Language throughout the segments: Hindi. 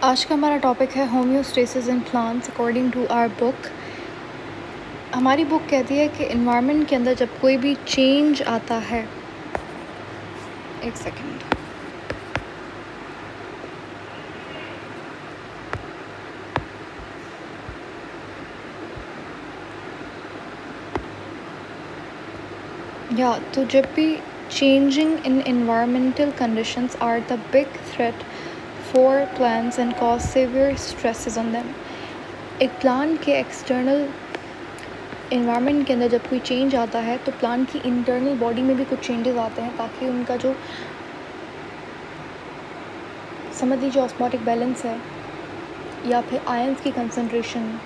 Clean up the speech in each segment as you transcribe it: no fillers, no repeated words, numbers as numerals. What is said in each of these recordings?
आज का हमारा टॉपिक है homeostasis in plants according to our book. हमारी बुक कहती है कि इन्वायरमेंट के अंदर जब कोई भी चेंज आता है, एक सेकेंड, तो जब भी changing in environmental conditions are the big threat for plants and cause severe stresses on them। एक प्लांट के एक्सटर्नल इन्वायरमेंट के अंदर जब कोई चेंज आता है तो प्लांट की इंटरनल बॉडी में भी कुछ चेंजेस आते हैं, ताकि उनका जो समझ लीजिए ऑस्मोटिक बैलेंस है या फिर आयंस की कंसंट्रेशन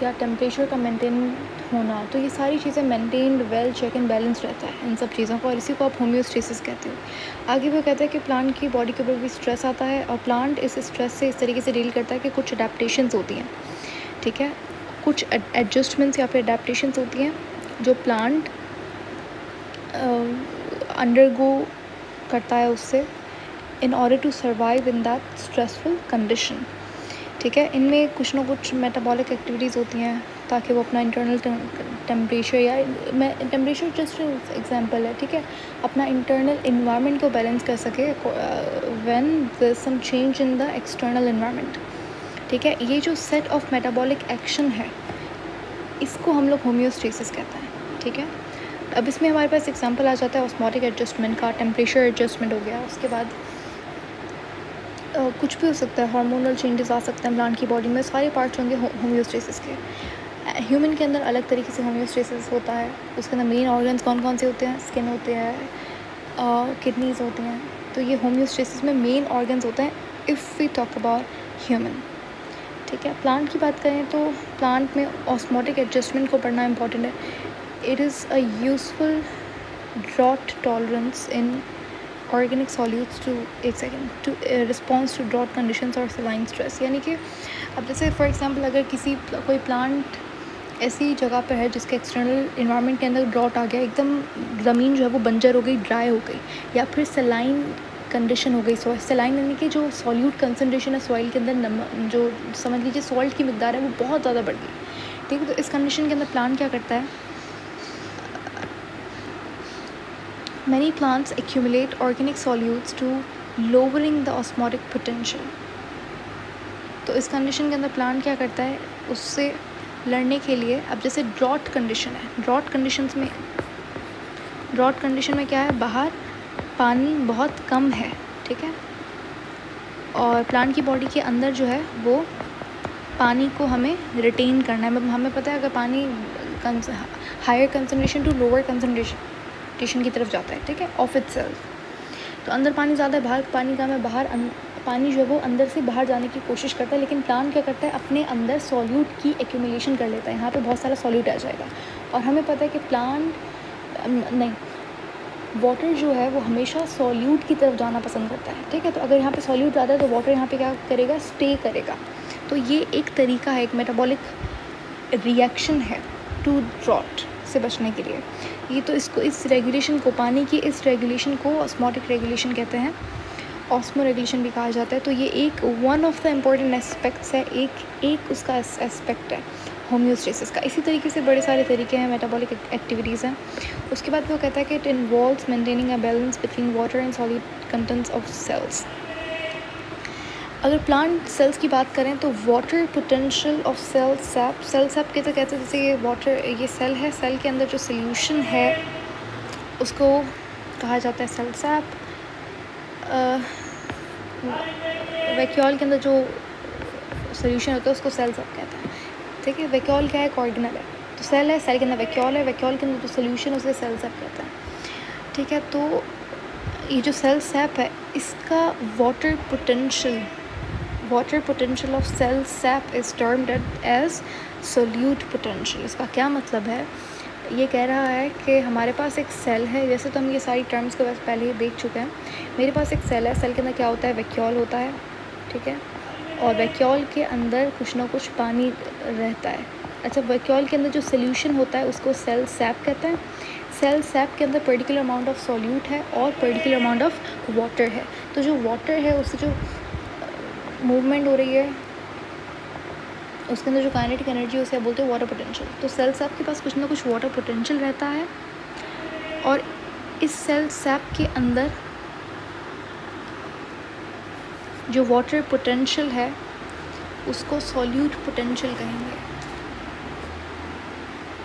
या टेम्परेचर का मेंटेन होना, तो ये सारी चीज़ें maintained well check and balance रहता है इन सब चीज़ों का, और इसी को आप होम्योस्टेसिस कहते हो। आगे वो कहता है कि प्लांट की बॉडी के ऊपर भी स्ट्रेस आता है और प्लांट इस स्ट्रेस से इस तरीके से डील करता है कि कुछ अडेप्टेशंस होती हैं, ठीक है, कुछ एडजस्टमेंट्स या फिर अडेप्टेशंस होती हैं जो प्लांट अंडरगो करता है उससे in order to survive in that stressful condition, ठीक है। इनमें कुछ ना कुछ मेटाबॉलिक एक्टिविटीज़ होती हैं ताकि वो अपना इंटरनल टेम्परेचर या टेम्परेचर जस्ट एग्जांपल है, ठीक है, अपना इंटरनल इन्वायरमेंट को बैलेंस कर सके when there is some change in the external environment, ठीक है। ये जो सेट ऑफ मेटाबॉलिक एक्शन है इसको हम लोग होम्योस्टेसिस कहते हैं, ठीक है। अब इसमें हमारे पास एग्जांपल आ जाता है ऑस्मोटिक एडजस्टमेंट का। टेम्परेचर एडजस्टमेंट हो गया, उसके बाद कुछ भी हो सकता है, हार्मोनल चेंजेस आ सकते हैं प्लांट की बॉडी में, सारे पार्ट्स होंगे होम्योस्टेसिस के। ह्यूमन के अंदर अलग तरीके से होम्योस्टेसिस होता है। उसके अंदर मेन ऑर्गन्स कौन कौन से होते हैं? स्किन होते हैं, किडनीज़ होती हैं, तो ये होम्योस्टेसिस में मेन ऑर्गन्स होते हैं if we talk about human, ठीक है। प्लांट की बात करें तो प्लांट में ऑस्मोटिक एडजस्टमेंट को पढ़ना इंपॉर्टेंट है। It is a useful drought tolerance in organic solutes to response to drought conditions और सलाइन स्ट्रेस। यानी कि अब जैसे फॉर एग्जांपल अगर कोई प्लांट ऐसी जगह पर है जिसके एक्सटर्नल इन्वायरमेंट के अंदर ड्रॉट आ गया, एकदम ज़मीन जो है वो बंजर हो गई, ड्राई हो गई, या फिर सलाइन कंडीशन हो गई, सलाइन यानी कि जो सॉल्यूट कंसनट्रेशन है सॉइल के अंदर, जो समझ लीजिए सॉल्ट की मिकदार है वो बहुत ज़्यादा बढ़ गई, ठीक है। तो इस कंडीशन के अंदर प्लांट क्या करता है? Many plants accumulate organic solutes to lowering the osmotic potential। तो इस कंडीशन के अंदर प्लांट क्या करता है? उससे लड़ने के लिए, अब जैसे ड्रॉट कंडीशन है, ड्रॉट कंडीशन में क्या है? बाहर पानी बहुत कम है, ठीक है, और प्लांट की बॉडी के अंदर जो है वो पानी को हमें रिटेन करना है। हमें पता है अगर पानी higher concentration to lower concentration की तरफ जाता है, ठीक है, ऑफ इट सेल्फ, तो अंदर पानी ज़्यादा है, बाहर पानी कम है, पानी जो है वो अंदर से बाहर जाने की कोशिश करता है, लेकिन प्लांट क्या करता है? अपने अंदर सॉल्यूट की एक्यूमुलेशन कर लेता है। यहाँ पे बहुत सारा सॉल्यूट आ जाएगा, और हमें पता है कि वाटर जो है वो हमेशा सॉल्यूट की तरफ जाना पसंद करता है, ठीक है। तो अगर यहाँ पे सॉल्यूट ज़्यादा है तो वाटर यहाँ पे क्या करेगा? स्टे करेगा। तो ये एक तरीका है, एक मेटाबॉलिक रिएक्शन है टू ड्रॉट से बचने के लिए। ये तो इस रेगुलेशन को, पानी की इस रेगुलेशन को ऑस्मोटिक रेगुलेशन कहते हैं, ऑस्मो रेगुलेशन भी कहा जाता है। तो ये एक one of the important aspects है, एक उसका एस्पेक्ट है होम्योस्टेसिस का। इसी तरीके से बड़े सारे तरीके हैं, मेटाबॉलिक एक्टिविटीज़ हैं। उसके बाद वो कहता है कि it involves maintaining a balance between water and solid contents of cells. अगर प्लांट सेल्स की बात करें तो water potential of cell sap कहते हैं, जैसे ये सेल है, सेल के अंदर जो सोल्यूशन है उसको कहा जाता है सेल सैप। वैक्यूल के अंदर जो सोल्यूशन होता है उसको सेल सैप कहते हैं, ठीक है। वैक्यूल क्या है? एक ऑर्गेनल है, तो सेल है, सेल के अंदर वैक्यूल है, वैक्यूल के अंदर जो सोल्यूशन है उसे सेल सैप कहते हैं, ठीक है। तो ये जो सेल सैप है इसका water potential of cell sap is termed as solute potential. इसका क्या मतलब है? ये कह रहा है कि हमारे पास एक सेल है, जैसे तो हम ये सारी टर्म्स को वैसे पहले ही देख चुके हैं। मेरे पास एक सेल है, सेल के अंदर क्या होता है? वैक्यूल होता है, ठीक है, और वैक्यूल के अंदर कुछ ना कुछ पानी रहता है। अच्छा, वैक्यूल के अंदर जो सोल्यूशन होता है उसको सेल सैप कहते हैं। सेल सैप के अंदर पर्टिकुलर अमाउंट ऑफ सॉल्यूट है और पर्टिकुलर अमाउंट ऑफ वाटर है। तो जो वाटर है उससे जो मूवमेंट हो रही है, उसके अंदर जो काइनेटिक एनर्जी है उसे बोलते हैं वाटर पोटेंशियल। तो सेल सैप के पास कुछ ना कुछ वाटर पोटेंशियल रहता है, और इस सेल सैप के अंदर जो वाटर पोटेंशियल है उसको सॉल्यूट पोटेंशियल कहेंगे।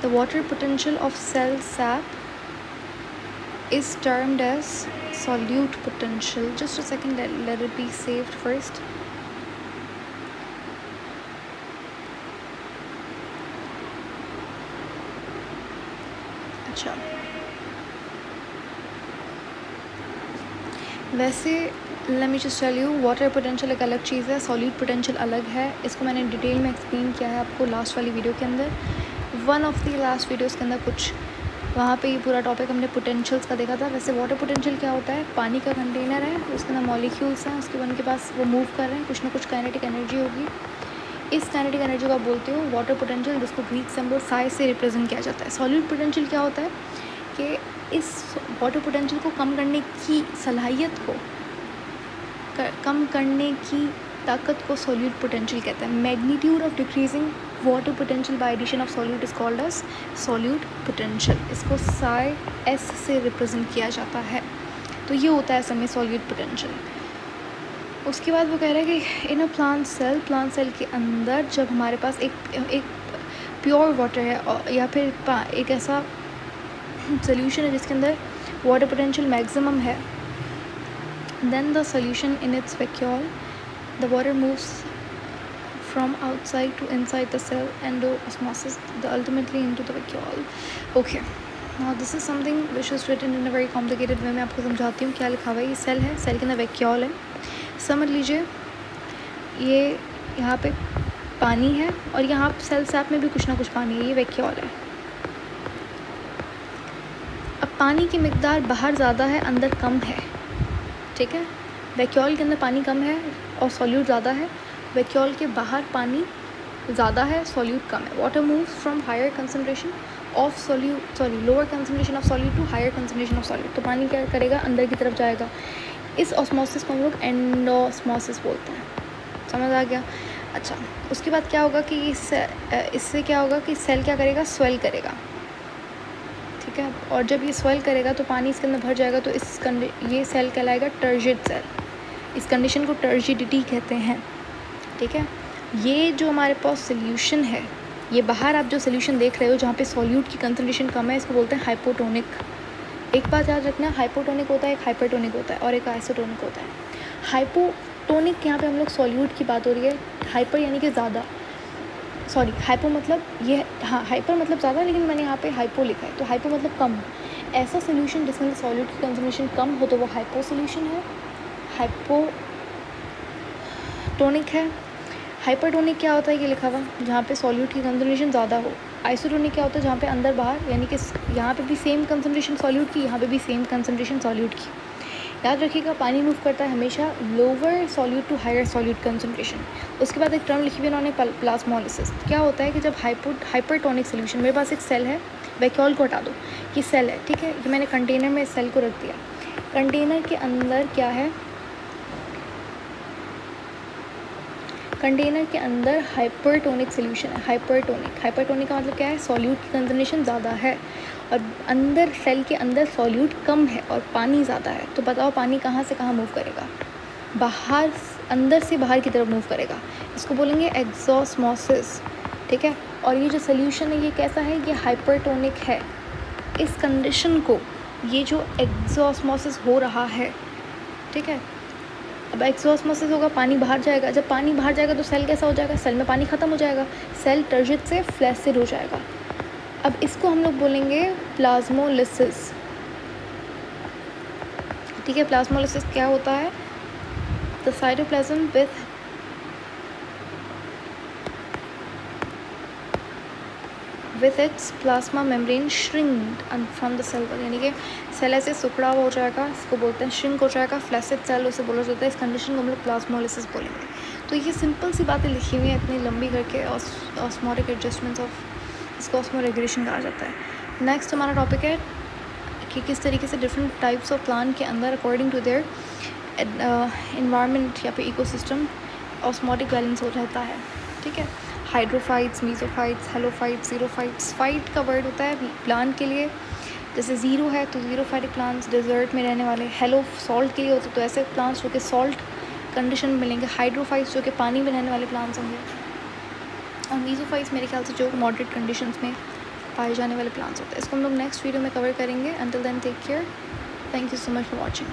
The water potential of cell sap is termed as solute potential. Just a second, let it be saved first. अच्छा, वैसे let me just tell you, water potential एक अलग चीज़ है, सॉल्यूट पोटेंशियल अलग है। इसको मैंने डिटेल में एक्सप्लेन किया है आपको लास्ट वाली वीडियो के अंदर, one of the last videos के अंदर कुछ, वहाँ पे ये पूरा टॉपिक हमने पोटेंशियल्स का देखा था। वैसे वाटर पोटेंशियल क्या होता है, पानी का कंटेनर है, उसके अंदर मॉलिक्यूल्स हैं, उसके उनके पास वो मूव कर रहे हैं, कुछ ना कुछ काइनेटिक एनर्जी होगी। इस काइनेटिक एनर्जी को आप बोलते हो वाटर पोटेंशियल, जिसको ग्रीक सिंबल साई से रिप्रेजेंट किया जाता है। सॉल्यूट पोटेंशियल क्या होता है कि इस वाटर पोटेंशियल को कम करने की सलाहियत को, कम करने की ताकत को सॉल्यूट पोटेंशियल कहते हैं। Magnitude of decreasing water potential by addition of solute is called as solute potential. इसको साई एस से रिप्रेजेंट किया जाता है। तो ये होता है असल में सॉल्यूट पोटेंशियल। उसके बाद वो कह रहे हैं कि इन अ प्लांट सेल के अंदर जब हमारे पास एक प्योर वाटर है या फिर एक ऐसा सोल्यूशन है जिसके अंदर वाटर पोटेंशियल मैक्सिमम है, then the solution in its vacuole, the water moves from outside to inside the cell endosmosis, ultimately into the vacuole. Okay, now this is something which is written in a very complicated way. मैं आपको समझाती हूँ क्या लिखा हुआ है। ये सेल है, सेल के अंदर वैक्यूल है, समझ लीजिए। ये यहाँ पे पानी है और यहाँ सेल सैप में भी कुछ ना कुछ पानी है, ये वैक्यूल है। अब पानी की मिकदार बाहर ज़्यादा है, अंदर कम है, ठीक है। वैक्यूल के अंदर पानी कम है और सॉल्यूट ज़्यादा है, वैक्यूल के बाहर पानी ज़्यादा है, सॉल्यूट कम है। Water moves from higher concentration of solute, lower concentration of solute to higher concentration of solute. तो पानी क्या करेगा, अंदर की तरफ जाएगा। इस ऑस्मोसिस को हम लोग एंडोस्मोसिस बोलते हैं, समझ आ गया। अच्छा, उसके बाद क्या होगा कि इससे क्या होगा कि सेल क्या करेगा, स्वेल करेगा, ठीक है। और जब ये स्वेल करेगा तो पानी इसके अंदर भर जाएगा, तो ये सेल कहलाएगा टर्जिड सेल। इस कंडीशन को टर्जिडिटी कहते हैं, ठीक है। ये जो हमारे पास सोल्यूशन है, ये बाहर आप जो सोल्यूशन देख रहे हो जहाँ पे सॉल्यूट की कंसंट्रेशन कम है, इसको बोलते हैं हाइपोटोनिक। एक बात याद रखना, हाइपोटोनिक होता है, एक हाइपरटोनिक होता है और एक आइसोटोनिक होता है। हाइपोटोनिक यहाँ पे हम लोग सॉल्यूट की बात हो रही है, हाइपर यानी कि ज़्यादा, सॉरी हाइपो मतलब ये, हाँ हाइपर मतलब ज़्यादा, लेकिन मैंने यहाँ पे हाइपो लिखा है, तो हाइपो मतलब कम। ऐसा सोल्यूशन जिसके अंदर सॉल्यूट की कंसंट्रेशन कम हो तो वो हाइपो सोल्यूशन है, हाइपोटोनिक है। हाइपरटोनिक क्या होता है, ये लिखा हुआ, जहाँ पे सॉल्यूट की कंसंट्रेशन ज़्यादा हो। आइसोटोनिक क्या होता है, जहाँ पे अंदर बाहर, यानी कि यहाँ पे भी सेम कंसंट्रेशन सॉल्यूट की, यहाँ पे भी सेम कंसंट्रेशन सॉल्यूट की। याद रखिएगा, पानी मूव करता है हमेशा lower solute to higher solute concentration. उसके बाद एक टर्म लिखी हुई उन्होंने, प्लाज्मोलिसिस। क्या होता है कि जब हाइपरटोनिक सोल्यूशन, मेरे पास एक सेल है, वैक्यूल को हटा दो, ये सेल है, ठीक है, ये मैंने कंटेनर में इस सेल को रख दिया। कंटेनर के अंदर क्या है, कंटेनर के अंदर हाइपरटोनिक सोल्यूशन है। हाइपरटोनिक का मतलब क्या है, सॉल्यूट की कंसंट्रेशन ज़्यादा है और अंदर सेल के अंदर सॉल्यूट कम है और पानी ज़्यादा है। तो बताओ पानी कहाँ से कहाँ मूव करेगा, बाहर, अंदर से बाहर की तरफ मूव करेगा। इसको बोलेंगे एक्सोस्मोसिस, ठीक है। और ये जो सोल्यूशन है ये कैसा है, ये हाइपरटोनिक है। इस कंडीशन को, ये जो एक्सोस्मोसिस हो रहा है, ठीक है। अब एक्सोस्मोसिस होगा, पानी बाहर जाएगा। जब पानी बाहर जाएगा तो सेल कैसा हो जाएगा, सेल में पानी ख़त्म हो जाएगा, सेल टर्जिड से फ्लैसिड हो जाएगा। अब इसको हम लोग बोलेंगे प्लाज्मोलिसिस, ठीक है। प्लाज्मोलिसिस क्या होता है, the cytoplasm with its plasma membrane shrinked from the cell wall, यानी कि सेल ऐसे सिकुड़ा हुआ हो जाएगा, इसको बोलते हैं श्रिंक हो जाएगा, फ्लैसिड सेल उसे बोला जाता है। इस कंडीशन को हम लोग प्लाज्मोलिसिस बोलेंगे। तो ये सिंपल सी बातें लिखी हुई हैं इतनी लंबी करके, ऑस्मोटिक एडजस्टमेंट्स ऑफ, इसको ऑस्मोरेगुलेशन कहा जाता है। नेक्स्ट हमारा टॉपिक है कि किस तरीके से डिफरेंट टाइप्स ऑफ प्लांट के अंदर अकॉर्डिंग टू देयर इन्वायरमेंट या फिर इकोसिस्टम ऑस्मोटिक बैलेंस हो रहता है, ठीक है। Hydrophytes, mesophytes, halophytes, xerophytes. Phyte का वर्ड होता है प्लांट के लिए, जैसे ज़ीरो है तो ज़ीरोफाइटिक प्लांट्स डेजर्ट में रहने वाले। हेलो सॉल्ट के लिए होते तो ऐसे प्लांट्स जो कि सॉल्ट कंडीशन में मिलेंगे। हाइड्रोफाइट्स जो कि पानी में रहने वाले प्लांट्स होंगे, और मीसोफाइट्स मेरे ख्याल से जो मॉडरेट कंडीशंस में पाए जाने वाले प्लांट्स होते हैं। इसको हम लोग नेक्स्ट वीडियो में कवर करेंगे। Until then take care, thank you so much for watching.